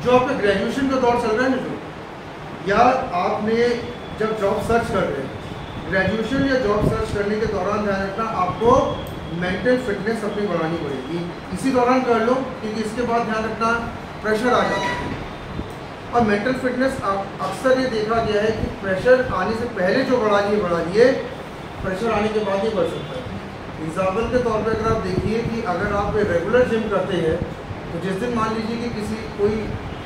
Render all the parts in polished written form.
जो आपका ग्रेजुएशन का दौर चल रहा है ना, जो या आपने जब जॉब सर्च कर रहे हैं, ग्रेजुएशन या जॉब सर्च करने के दौरान ध्यान रखना आपको मेंटल फिटनेस अपनी बढ़ानी पड़ेगी। इसी दौरान कर लो, क्योंकि इसके बाद ध्यान रखना प्रेशर आ जाता है। और मेंटल फिटनेस अक्सर ये देखा गया है कि प्रेशर आने से पहले जो बढ़ा लिए प्रेशर आने के बाद ही बढ़ सकता है। एग्जाम्पल के तौर पर अगर आप देखिए कि अगर आप रेगुलर जिम करते हैं, तो जिस दिन मान लीजिए कि कोई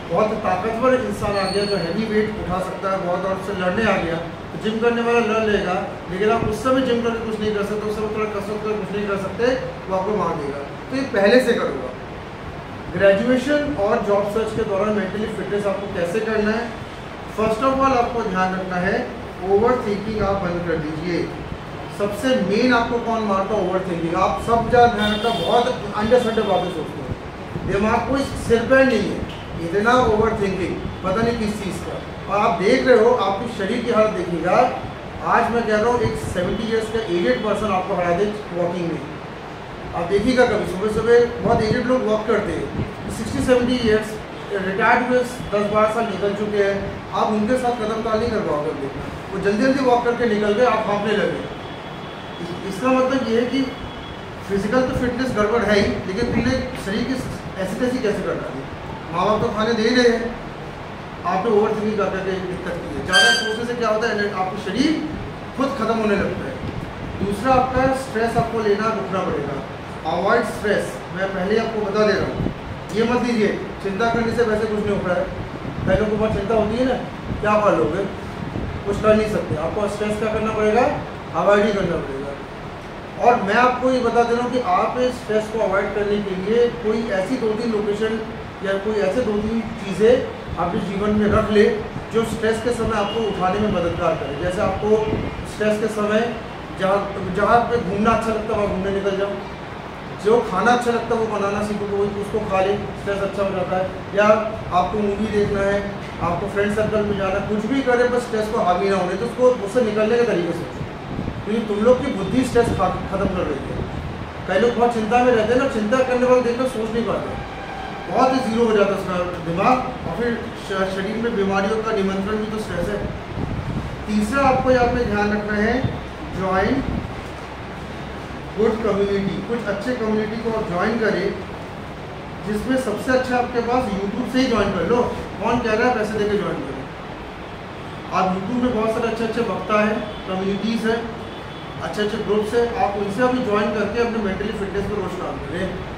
बहुत ताकतवर इंसान आ गया जो हैवी वेट उठा सकता है बहुत, और उससे लड़ने आ गया, तो जिम करने वाला लड़ लेगा, लेकिन आप उस समय जिम करके कुछ नहीं कर सकते, उस समय थोड़ा कसरत कर कुछ नहीं कर सकते, वो आपको मार देगा। तो ये पहले से करूँगा। ग्रेजुएशन और जॉब सर्च के दौरान मेंटली फिटनेस आपको कैसे करना है? फर्स्ट ऑफ ऑल आपको ध्यान रखना है, ओवर थिंकिंग आप बंद कर दीजिए। सबसे मेन आपको कौन मारता है? Over thinking. आप सब ज़्यादा ध्यान रखना, बहुत अंडरस्टैंड बातें सोचते हो, दिमाग कोई सिर पैर नहीं है, इतना ओवर थिंकिंग पता नहीं किस चीज़ का। और आप देख रहे हो, आपकी शरीर की हालत देखिएगा। आज मैं कह रहा हूँ एक 70 ईयर्स का एजेड पर्सन आपको हरा दे वॉकिंग में, आप देखिएगा कभी सुबह सुबह बहुत एजेड लोग वॉक करते हैं, 60-70 ईयर्स रिटायर्ड हुए 10-12 साल निकल चुके हैं, आप उनके साथ कदम ताल नहीं कर पाओगे। देखना वो जल्दी जल्दी वॉक करके निकल गए, आप भागने लगे। इसका मतलब ये है कि फिजिकल तो फिटनेस गड़बड़ है ही, लेकिन तुमने शरीर की ऐसी तैसी कैसे कर डाली? माँ बाप तो खाने दे ही रहे हैं, आपने ओवर थिंकिंग कर करके दिक्कत की है। ज़्यादा सोचने से क्या होता है, आपका शरीर खुद खत्म होने लगता है। दूसरा, आपका स्ट्रेस आपको लेना रुकना पड़ेगा। अवॉइड स्ट्रेस, मैं पहले आपको बता दे रहा हूँ, ये मत लीजिए। चिंता करने से वैसे कुछ नहीं हो रहा है, पहले को बहुत चिंता होती है ना, क्या कर लोगे? कुछ कर नहीं सकते। आपको स्ट्रेस क्या करना पड़ेगा? अवॉइड ही करना पड़ेगा। और मैं आपको ये बता दे रहा हूँ कि आप इस स्ट्रेस को अवॉइड करने के लिए कोई ऐसी 2-3 लोकेशन या कोई ऐसे 2-3 चीज़ें अपने जीवन में रख ले जो स्ट्रेस के समय आपको उठाने में मददगार करे। जैसे आपको स्ट्रेस के समय जहाँ पे घूमना अच्छा लगता है वहाँ घूमने निकल जाओ, जो खाना अच्छा लगता है वो बनाना सीखो, वो उसको खा ले, स्ट्रेस अच्छा हो जाता है। या आपको मूवी देखना है, आपको फ्रेंड सर्कल में जाना, कुछ भी करे बस स्ट्रेस को हावी ना होने, तो उसको उससे निकलने के तरीके से, क्योंकि तुम लोग की बुद्धि स्ट्रेस खत्म कर रही है। कई लोग बहुत चिंता में रहते हैं ना, चिंता करने वाले देखकर सोच नहीं पाते, बहुत ही जीरो हो जाता है उसका दिमाग, और फिर शरीर में बीमारियों का निमंत्रण भी तो स्ट्रेस है। तीसरा आपको यहाँ पे ध्यान रखना है, ज्वाइन गुड कम्युनिटी। कुछ अच्छे कम्युनिटी को आप ज्वाइन करें, जिसमें सबसे अच्छा आपके पास यूट्यूब से ही ज्वाइन कर लो। कौन कह रहा है पैसे देके ज्वाइन करो? आप यूट्यूब में बहुत सारे अच्छे वक्ता हैं, कम्युनिटीज़ हैं, अच्छे ग्रुप्स हैं, आप उनसे अभी ज्वाइन करके अपने मेंटली फिटनेस पर रोज काम करें।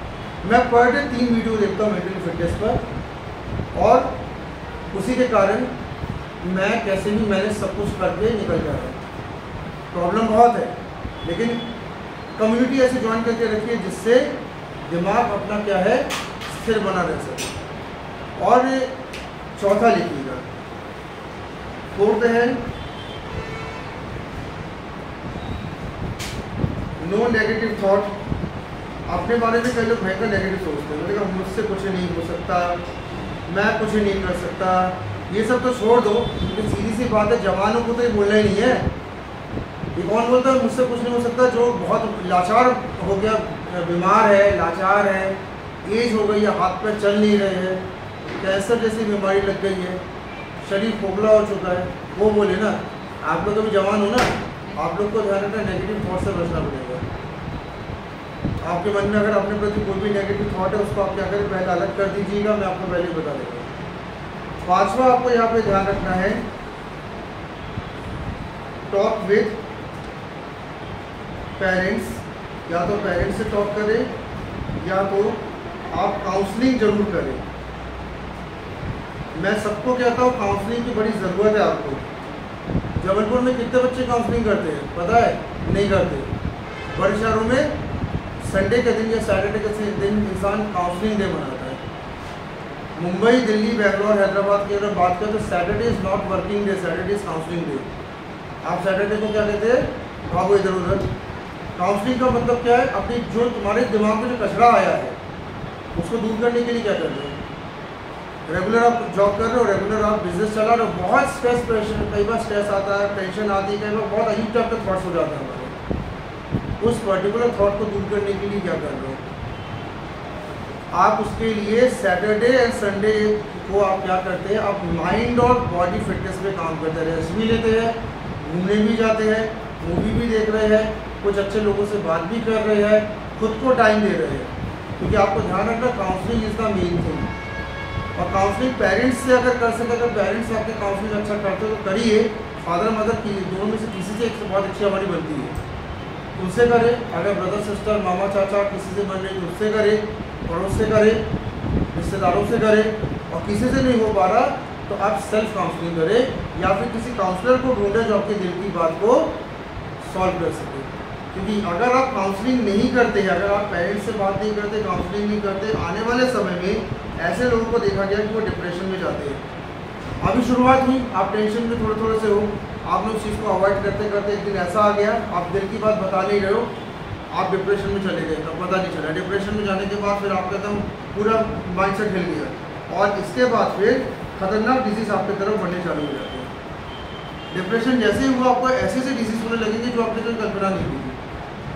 मैं पर डे 3 वीडियो देखता हूँ मेंटली फिटनेस पर, और उसी के कारण मैं कैसे भी मैंने सब कुछ करके निकल जा रहा हूँ। प्रॉब्लम बहुत है, लेकिन कम्युनिटी ऐसे ज्वाइन करके रखिए जिससे दिमाग अपना क्या है, स्थिर बना रह सके। और चौथा लिखिएगा, फोर्थ है नो नेगेटिव थॉट। अपने बारे में कई लोग भयंकर नेगेटिव सोचते हैं, मतलब मुझसे कुछ नहीं हो सकता, मैं कुछ नहीं कर सकता, ये सब तो छोड़ दो, क्योंकि सीधी सी बात है, जवानों को तो ये बोलना ही नहीं है। ये कौन बोलता है मुझसे कुछ नहीं हो सकता? जो बहुत लाचार हो गया, बीमार है, लाचार है, एज हो गई है, हाथ पैर चल नहीं रहे हैं, कैंसर जैसी बीमारी लग गई है, शरीर खोखला हो चुका है, वो बोले ना। आप लोग अभी जवान हो ना, आप लोग को ध्यान रखना, नेगेटिव थॉट से बचना पड़ेगा। आपके मन में अगर अपने प्रति कोई भी नेगेटिव थॉट है, उसको आप क्या करें, पहले अलग कर दीजिएगा, मैं आपको पहले बता देता हूँ। पांचवा आपको यहाँ पे ध्यान रखना है, टॉक विद पेरेंट्स। या तो पेरेंट्स से टॉक करें, या तो आप काउंसलिंग जरूर करें। मैं सबको कहता हूँ काउंसलिंग की बड़ी ज़रूरत है आपको। जबलपुर में कितने बच्चे काउंसलिंग करते हैं पता है? नहीं करते। बड़े शहरों में संडे के दिन या सैटरडे के दिन इंसान काउंसलिंग डे मनाता है। मुंबई, दिल्ली, बेंगलोर, हैदराबाद की अगर बात करें तो Saturday is not working day, Saturday is counselling day. आप सैटरडे को क्या कहते हैं? भागो इधर उधर। काउंसलिंग का मतलब क्या है? अपनी जो तुम्हारे दिमाग में जो कचरा आया है उसको दूर करने के लिए क्या कर रहे हो? रेगुलर आप जॉब कर रहे हो, रेगुलर आप बिजनेस चला रहे हो, बहुत स्ट्रेस, प्रेशर, कई बार स्ट्रेस आता है, टेंशन आती है, कई बार बहुत अजीब टाइप के थॉट्स हो जाते हैं हमारे। उस पर्टिकुलर थॉट को दूर करने के लिए क्या कर रहे हो? आप उसके लिए सैटरडे एंड संडे को आप क्या करते हैं, आप माइंड और बॉडी फिटनेस पे काम करते हैं, रेस्ट भी लेते हैं, घूमने भी जाते हैं, मूवी भी देख रहे हैं, कुछ अच्छे लोगों से बात भी कर रहे हैं, खुद को टाइम दे रहे हैं। क्योंकि आपको ध्यान रखना counselling is the main thing. और काउंसलिंग पेरेंट्स से अगर कर सके, अगर पेरेंट्स आपके काउंसलिंग अच्छा करते हो तो करिए। फादर मदर की दोनों में से किसी से एक बहुत अच्छी हमारी बनती है, उनसे करें। अगर ब्रदर सिस्टर मामा चाचा किसी से बन रही तो उससे करें, पड़ोस से करें, रिश्तेदारों से करें। और किसी से नहीं हो पा रहा तो आप सेल्फ काउंसलिंग करें या फिर किसी काउंसलर को ढूंढें जो आपके दिल की बात को सॉल्व कर सके। क्योंकि अगर आप काउंसलिंग नहीं करते हैं, अगर आप पेरेंट्स से बात नहीं करते, काउंसलिंग नहीं करते, आने वाले समय में ऐसे लोगों को देखा गया कि वो डिप्रेशन में जाते हैं। अभी शुरुआत हुई, आप टेंशन में थोड़े थोड़े से हो, आपने उस चीज़ को अवॉइड करते करते एक दिन ऐसा आ गया, आप दिल की बात बता नहीं रहे हो, आप डिप्रेशन में चले गए, तब पता नहीं चला। डिप्रेशन में जाने के बाद फिर आपका एकदम पूरा माइंडसेट हिल गया, और इसके बाद फिर खतरनाक डिजीज़ आपकी तरफ बढ़ने चालू हो जाते हैं। डिप्रेशन जैसे ही हुआ, आपको ऐसे ऐसे डिजीज़ होने लगेंगे जो आपने कभी कल्पना नहीं की थी।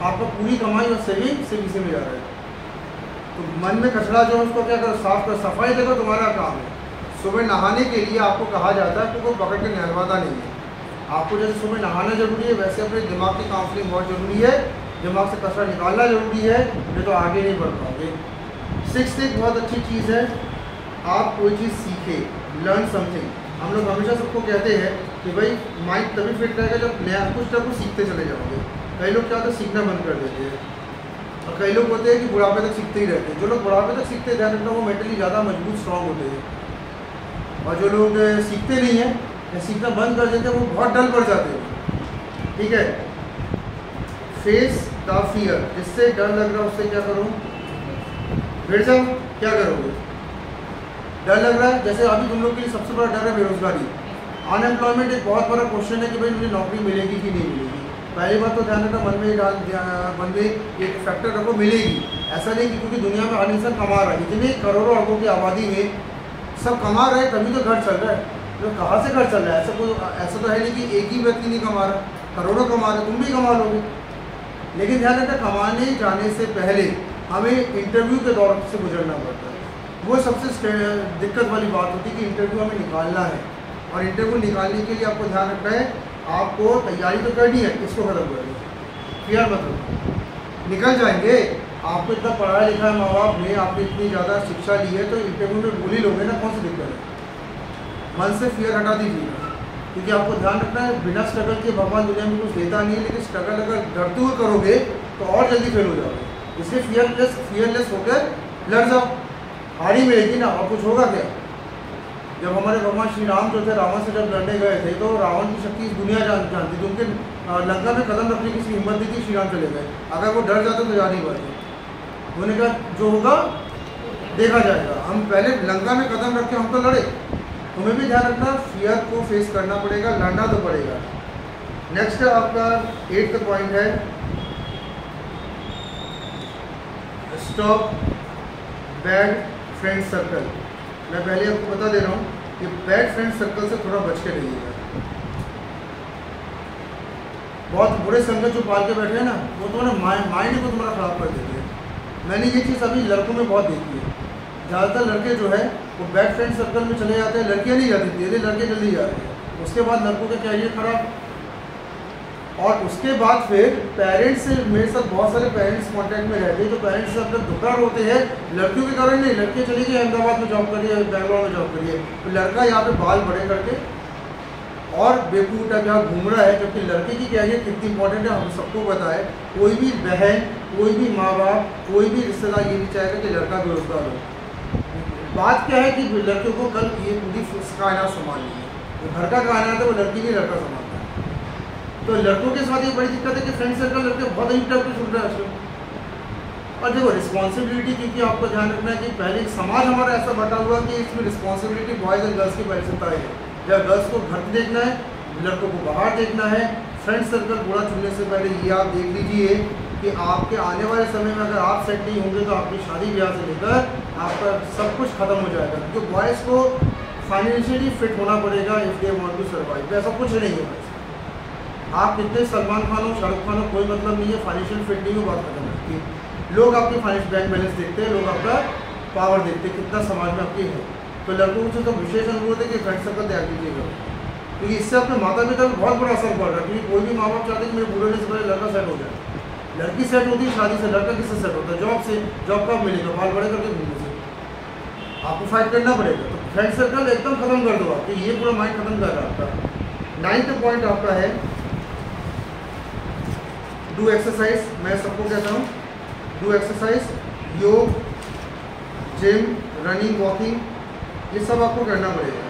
आपका पूरी कमाई और सेविंग सिर्फ इसी में जा रहा है। तो मन में कचरा जो है उसको क्या करो, साफ कर, सफाई देखो तुम्हारा काम है। सुबह नहाने के लिए आपको कहा जाता है कि कोई पकड़ के नहलवाता नहीं है। आपको जैसे सुबह नहाना जरूरी है, वैसे अपने दिमाग की काउंसलिंग बहुत ज़रूरी है। दिमाग से कचरा निकालना जरूरी है, नहीं तो आगे नहीं बढ़ पाओगे। सिक्स्थ एक बहुत अच्छी चीज़ है, आप कोई चीज़ सीखें, लर्न समथिंग। हम लोग हमेशा सबको कहते हैं कि भाई माइंड तभी फिट रहेगा जब नया कुछ ना कुछ सीखते चले जाओगे। कई लोग क्या होता है, सीखना बंद कर देते हैं, और कई लोग होते हैं कि बुढ़ापे तक सीखते ही रहते हैं। जो लोग बुढ़ापे तक सीखते हैं, ध्यान रखना, वो मेंटली ज़्यादा मजबूत स्ट्रॉन्ग होते हैं। और जो लोग सीखते नहीं हैं या सीखना बंद कर देते हैं, वो बहुत डल पड़ जाते हैं। ठीक है, फेस द फियर, जिससे डर लग रहा है उससे क्या करो, भिड़ जाओ। क्या करोगे, डर लग रहा है, जैसे अभी तुम लोग के लिए सबसे बड़ा डर है बेरोजगारी, अनएम्प्लॉयमेंट। एक बहुत बड़ा क्वेश्चन है कि भाई मुझे नौकरी मिलेगी कि नहीं मिलेगी। पहली बात तो ध्यान रखना, मन में एक फैक्टर रखो, मिलेगी। ऐसा नहीं कि क्योंकि दुनिया में हर इंसान कमा रहा है, इतने करोड़ों अरबों की आबादी में सब कमा रहे हैं तभी तो घर चल रहा है। तो कहाँ से घर चल रहा है, ऐसा तो है नहीं कि एक ही व्यक्ति नहीं कमा रहा, करोड़ों कमा रहे, तुम भी कमा लोगे। लेकिन ध्यान रखना, कमाने जाने से पहले हमें इंटरव्यू के दौर से गुजरना पड़ता है। वो सबसे दिक्कत वाली बात होती है कि इंटरव्यू हमें निकालना है, और इंटरव्यू निकालने के लिए आपको ध्यान रखना है, आपको तैयारी तो करनी है, इसको खत्म कर दो, फियर मत रखो, निकल जाएंगे। आपको इतना पढ़ाया लिखा है माँ बाप ने, आपने इतनी ज़्यादा शिक्षा ली है, तो इंटरव्यू में बोल ही लोगे ना, कौन सी दिक्कत है। मन से फियर हटा दीजिएगा, क्योंकि आपको ध्यान रखना है, बिना स्ट्रगल के भगवान दुनिया में कुछ देता नहीं है। लेकिन स्ट्रगल अगर डरते हुए करोगे तो और जल्दी फेल हो जाओगे। इसलिए फियरलेस होकर लड़ जाओ, हारी मिलेगी ना, और कुछ होगा क्या। जब हमारे भगवान श्री राम जो थे, रावण से जब लड़ने गए थे, तो रावण की शक्ति इस दुनिया जानती थी, उनके लंका में कदम रखने की हिम्मत नहीं थी, श्री राम चले गए। अगर वो डर जाते तो जा नहीं पाते। उन्होंने कहा जो होगा देखा जाएगा, हम पहले लंका में कदम रख के हम तो लड़े। तुम्हें भी ध्यान रखना, फियर को फेस करना पड़ेगा, लड़ना तो पड़ेगा। नेक्स्ट आपका 8th पॉइंट है, स्टॉप बैड फ्रेंड सर्कल। मैं पहले आपको बता दे रहा हूँ कि बैड फ्रेंड सर्कल से थोड़ा बच के रहिएगा। बहुत बुरे संगत जो पाल के बैठे हैं ना, वो तुम्हारा माइंड को तुम्हारा ख़राब कर देते हैं। मैंने ये चीज़ अभी लड़कों में बहुत देखी है। ज़्यादातर लड़के जो है वो बैड फ्रेंड सर्कल में चले जाते हैं, लड़कियाँ नहीं जाती, धीरे लड़के जल्दी जाते हैं। उसके बाद लड़कों का कैरियर खराब, और उसके बाद फिर पेरेंट्स से, मेरे साथ बहुत सारे पेरेंट्स कांटेक्ट में रहते हैं, जो पेरेंट्स से अपने दुखा होते हैं लड़कियों के कारण नहीं। लड़कियाँ चली गई अहमदाबाद में जॉब करिए, बेंगलोर में जॉब करिए, तो लड़का यहाँ पे बाल बड़े करके और बेवकूफ़ टाइप यहाँ घूम रहा है। क्योंकि लड़के की कैरियर कितनी इंपॉर्टेंट है हम सबको पता है। कोई भी बहन, कोई भी माँ बाप, कोई भी रिश्तेदार ये नहीं चाहेगा कि लड़का बेरोजगार हो। बात क्या है कि लड़कियों को कल ये पूरी कायनात संभालनी है, वो घर का कायनात है, वो लड़की नहीं लड़का संभालता है। तो लड़कों के साथ ये बड़ी दिक्कत है कि फ्रेंड सर्कल लड़के बहुत अजीब टाइप के सुन रहे हैं आजकल। और देखो रिस्पॉन्सिबिलिटी, क्योंकि आपको ध्यान रखना है कि पहले समाज हमारा ऐसा बटा हुआ कि इसमें रिस्पॉन्सिबिलिटी बॉयज़ एंड गर्ल्स की पहले से तय है। जब गर्ल्स को घर देखना है, लड़कों को बाहर देखना है। फ्रेंड सर्कल बुरा चुनने से पहले ये आप देख लीजिए कि आपके आने वाले समय में अगर आप सेट नहीं होंगे तो आपकी शादी ब्याह से लेकर आपका सब कुछ खत्म हो जाएगा। क्योंकि बॉयज़ को फाइनेंशियली फिट होना पड़ेगा if they want to survive. ऐसा कुछ नहीं है। आप कितने सलमान खान हो, शाहरुख खान हो, कोई मतलब नहीं है। फाइनेंशियल फिट नहीं हो, बात खत्म होती है। लोग आपके फाइनेंशियल बैंक बैलेंस देखते हैं, लोग आपका पावर देखते हैं कितना समाज में आपकी है। तो लड़कों से तो विशेष अनुरोध है कि फ्रेंड सर्कल तैयार कीजिएगा, क्योंकि इससे अपने माता पिता पर बहुत बड़ा असर पड़ रहा है। क्योंकि कोई भी माँ बाप चाहते हैं कि मेरे बूढ़े होने से पहले लड़का सेट हो जाए। लड़की सेट होती है शादी से, लड़का किससे सेट होता है? जॉब से। जॉब कब मिलेगा? बाल बड़े करके घूमने से। आपको फाइट करना पड़ेगा। तो फ्रेंड सर्कल एकदम खत्म कर दो आप, ये पूरा माइंड खत्म कर रहा है आपका। 9th पॉइंट आपका है डू एक्सरसाइज। मैं सबको कहता हूँ डू एक्सरसाइज, योग, जिम, रनिंग, वॉकिंग, ये सब आपको करना पड़ेगा।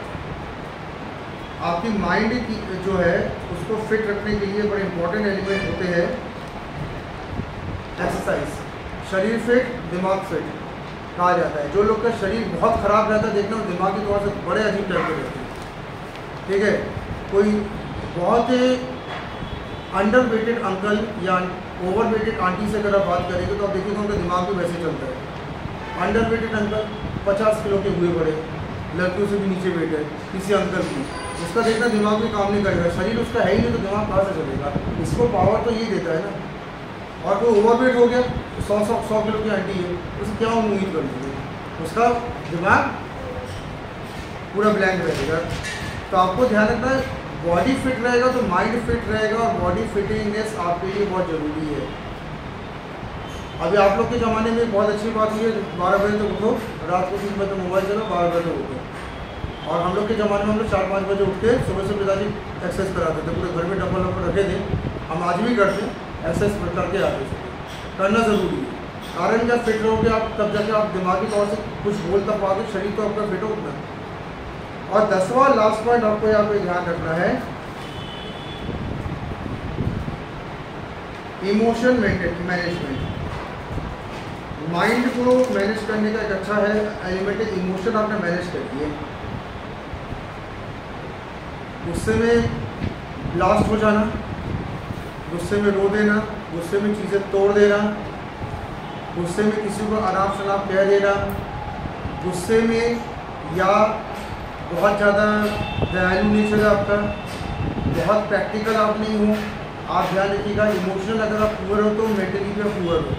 आपकी माइंड की जो है उसको फिट रखने के लिए बड़े इंपॉर्टेंट एलिमेंट होते हैं एक्सरसाइज। शरीर फिट, दिमाग फिट कहा जाता है। जो लोग का शरीर बहुत ख़राब रहता है, देखना दिमागी तौर से बड़े अजीब टाइप के रहते हैं, ठीक है। कोई बहुत अंडर वेटेड अंकल या ओवर वेटेड आंटी से अगर आप बात करेंगे तो आप देखिएगा उनका दिमाग भी वैसे चलता है। अंडर वेटेड अंकल 50 किलो के हुए बड़े, लड़कियों से भी नीचे वेट है किसी अंकल की, उसका देखना दिमाग भी काम नहीं करेगा। शरीर उसका है ही नहीं तो दिमाग कहाँ से चलेगा? इसको पावर तो ये देता है ना। और कोई ओवरवेट हो गया, 100 किलो की आंटी है, उसे क्या उम्मीद कर लीजिए, उसका दिमाग पूरा ब्लैंक रहेगा। तो आपको ध्यान रखना है, बॉडी फिट रहेगा तो माइंड फिट रहेगा, और बॉडी फिटनेस आपके लिए बहुत ज़रूरी है। अभी आप लोग के ज़माने में बहुत अच्छी बात ये है 12 बजे तक उठो, रात को 3 बजे तक मोबाइल चलो, 12 बजे तक उठो। और हम लोग के ज़माने में हम लोग 4-5 बजे उठ के सुबह से पिताजी एक्सरसाइज कराते थे, पूरे घर में डब्बल डब्बल रखे थे। हम आज भी करते हैं, एक्सरसाइज करके आते थे, करना ज़रूरी है। कारण जब फिट रहोगे आप तब जाके आप दिमागी तौर से कुछ बोल तब पाओगे, शरीर तो आपका फिट होगा। और 10वां लास्ट पॉइंट आपको यहाँ पे ध्यान रखना है, इमोशन मैनेजमेंट। माइंड को मैनेज करने का एक अच्छा है एलिमेंट है इमोशन। आपने मैनेज कर दिए, गुस्से में ब्लास्ट हो जाना, गुस्से में रो देना, गुस्से में चीज़ें तोड़ देना, गुस्से में किसी को अनाप शनाप कह देना, गुस्से में या बहुत ज़्यादा दयालु नेचर है आपका, बहुत प्रैक्टिकल आप नहीं हो। आप ध्यान रखिएगा, इमोशनल अगर आप पुअर हो तो मेंटली भी पुअर हो।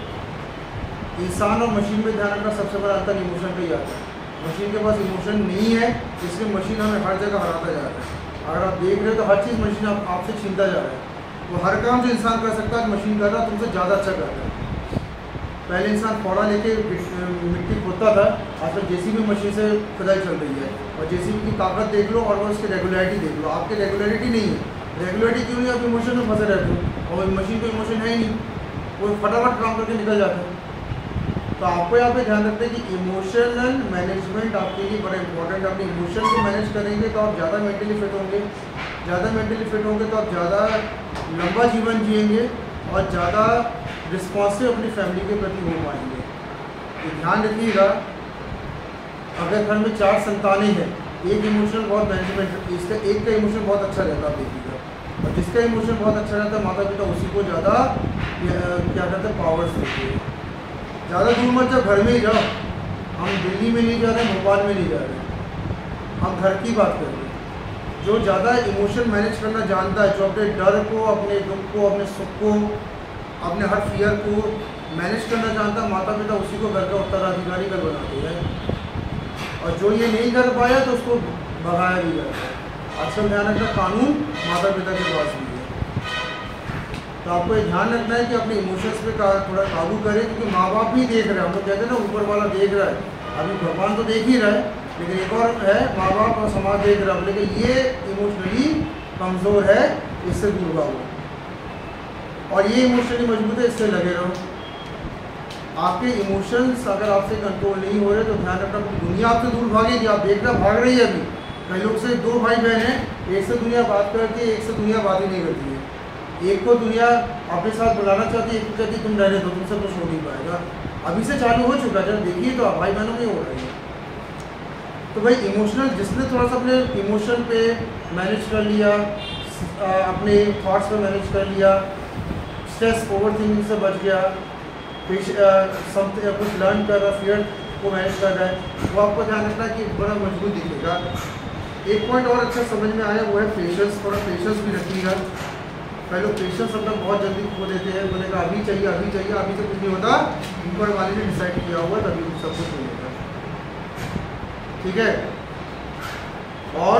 इंसान और मशीन में ध्यान रखना सबसे बड़ा अंतर इमोशन का ही आता है। मशीन के पास इमोशन नहीं है, इसलिए मशीन हमें हर जगह हराता जा रहा है। अगर आप देख रहे हो तो हर चीज़ मशीन आपसे छीनता जा रहा है। वो हर काम जो इंसान कर सकता है मशीन कर रहा है, तुमसे ज़्यादा अच्छा कर रहा है। पहले इंसान फावड़ा लेके मिट्टी खोदता था, आजकल जेसीबी मशीन से खुदाई चल रही है। और जेसीबी की ताकत देख लो और वो उसकी रेगुलरिटी देख लो। आपकी रेगुलरिटी नहीं है, रेगुलरिटी क्यों नहीं? आप इमोशन में फंसे रहते हो, और मशीन को इमोशन है ही नहीं, वो फटाफट काम करके निकल जाता है। तो आपको यहाँ पे ध्यान रखते हैं कि इमोशनल मैनेजमेंट आपके लिए बड़ा इंपॉर्टेंट है। अपने इमोशन को मैनेज करेंगे तो आप ज़्यादा मेंटली फिट होंगे, ज़्यादा मेंटली फिट होंगे तो आप ज़्यादा लंबा जीवन जिएंगे और ज़्यादा रिस्पॉन्सिव अपनी फैमिली के प्रति हो पाएंगे। तो ध्यान रखिएगा, अगर घर में 4 संतानें हैं, एक इमोशनल बहुत मैनेजमेंट, इसका एक का इमोशन बहुत अच्छा रहता है देखिएगा, और जिसका इमोशन बहुत अच्छा रहता है माता पिता उसी को ज़्यादा क्या कहते हैं पावर्स देते हैं। ज़्यादा दूर मत जाओ, घर में ही जाओ। हम दिल्ली में नहीं जा रहे, भोपाल में नहीं जा रहे, हम घर की बात कर रहे हैं। जो ज़्यादा इमोशन मैनेज करना जानता है, जो अपने डर को, अपने दुख को, अपने सुख को, अपने हर फियर को मैनेज करना जानता है, माता पिता उसी को घर का उत्तराधिकारी कर बनाते हैं। और जो ये नहीं कर पाया तो उसको भगाया भी जाता है। आजकल ध्यान रखना, कानून माता पिता के पास भी है। तो आपको ये ध्यान रखना है कि अपने इमोशंस पे थोड़ा काबू करें, क्योंकि माँ बाप भी देख रहे हैं। हम लोग कहते हैं ना ऊपर वाला देख रहा है, अभी भगवान तो देख ही रहा है, लेकिन एक और है माँ बाप और समाज देख रहा है, लेकिन ये इमोशनली कमज़ोर है, इससे दूर भागो। और ये इमोशनली मजबूत है, इससे लगे रहो। आपके इमोशंस अगर आपसे कंट्रोल नहीं हो रहे तो ध्यान रखना, दुनिया आपसे दूर भागेगी। आप देख रहे भाग रही है। अभी कई लोग से 2 भाई बहन हैं, एक से दुनिया बात करती है, एक से दुनिया बात ही नहीं करती है। एक को दुनिया अपने साथ बुलाना चाहती है, एक को कहती तुम रहने दो, तुमसे कुछ हो नहीं पाएगा। अभी से चालू हो चुका है, जब देखिए तो भाई बहनों में हो रही है। तो भाई इमोशनल, जिसने थोड़ा सा अपने इमोशन पे मैनेज कर लिया, अपने थॉट्स पे मैनेज कर लिया, स्ट्रेस ओवर थिंकिंग से बच गया, कुछ लर्न कर रहा, फियर को मैनेज कर रहा है, वो आपको ध्यान रखना कि बड़ा मजबूत दिखेगा। एक पॉइंट और अच्छा समझ में आया, वो है पेशेंस। थोड़ा पेशेंस भी रखिएगा। कई लोग पेशेंस हम लोग बहुत जल्दी खो देते हैं, बोलेगा अभी चाहिए, अभी चाहिए, अभी से कुछ नहीं होता। ऊपर वाले ने डिसाइड किया हुआ तभी सब कुछ मिलेगा। ठीक है। और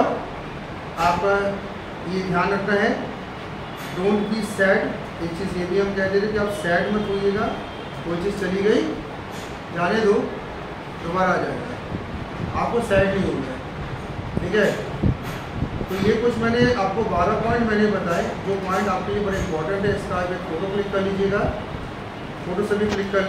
आपका ये ध्यान रखना है, डोंट बी सैड। एक चीज़ ये भी हम कहते थे कि आप सैड मत होइएगा, कोई चीज़ चली गई जाने दो, दोबारा आ जाएगा, आपको सैड नहीं होगा, ठीक है। तो ये कुछ मैंने आपको 12 पॉइंट मैंने बताए, जो पॉइंट आपके लिए बड़े इंपॉर्टेंट है। इसका आप एक फ़ोटो क्लिक कर लीजिएगा, फ़ोटो से भी क्लिक कर